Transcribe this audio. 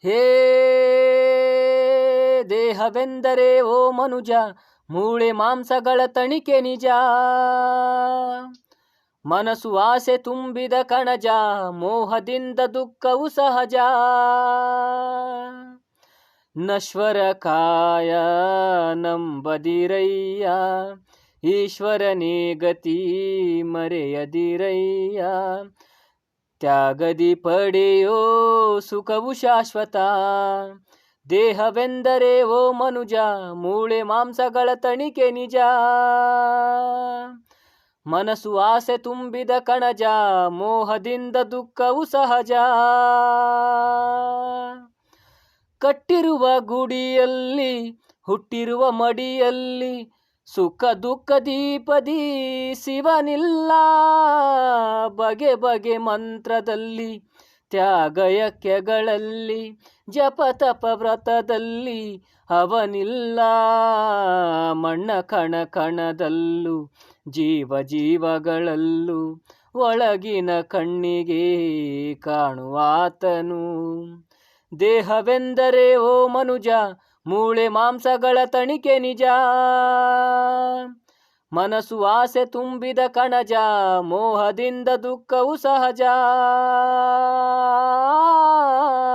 ಹೇ ದೇಹವೆಂದರೆ ಓ ಮನುಜ, ಮೂಳೆ ಮಾಂಸಗಳ ತಣಿಕೆ ನಿಜ. ಮನಸ್ಸು ಆಸೆ ತುಂಬಿದ ಕಣಜ, ಮೋಹದಿಂದ ದುಃಖವು ಸಹಜ. ನಶ್ವರ ಕಾಯ ನಂಬದಿರಯ್ಯ, ಈಶ್ವರನೇ ಗತಿ ಮರೆಯದಿರಯ್ಯ. ತ್ಯಾಗದಿ ಪಡೆಯೋ ಸುಖವು ಶಾಶ್ವತ. ದೇಹವೆಂದರೆ ಓ ಮನುಜ, ಮೂಳೆ ಮಾಂಸಗಳ ತಣಿಕೆ ನಿಜ. ಮನಸ್ಸು ಆಸೆ ತುಂಬಿದ ಕಣಜ, ಮೋಹದಿಂದ ದುಃಖವು ಸಹಜ. ಕಟ್ಟಿರುವ ಗುಡಿಯಲ್ಲಿ ಹುಟ್ಟಿರುವ ಮಡಿಯಲ್ಲಿ, ಸುಖ ದುಃಖ ದೀಪದಿ ಶಿವನಿಲ್ಲ. ಬಗೆ ಬಗೆ ಮಂತ್ರದಲ್ಲಿ, ತ್ಯಾಗಯಜ್ಞಗಳಲ್ಲಿ, ಜಪ ತಪ ವ್ರತದಲ್ಲಿ ಅವನಿಲ್ಲ. ಮಣ್ಣ ಕಣ ಕಣದಲ್ಲೂ ಜೀವ ಜೀವಗಳಲ್ಲೂ ಒಳಗಿನ ಕಣ್ಣಿಗೆ ಕಾಣುವಾತನು. ದೇಹವೆಂದರೆ ಓ ಮನುಜ, ಮೂಳೆ ಮಾಂಸಗಳ ತಣಿಕೆ ನಿಜ. ಮನಸ್ಸು ಆಸೆ ತುಂಬಿದ ಕಣಜ, ಮೋಹದಿಂದ ದುಃಖವು ಸಹಜ.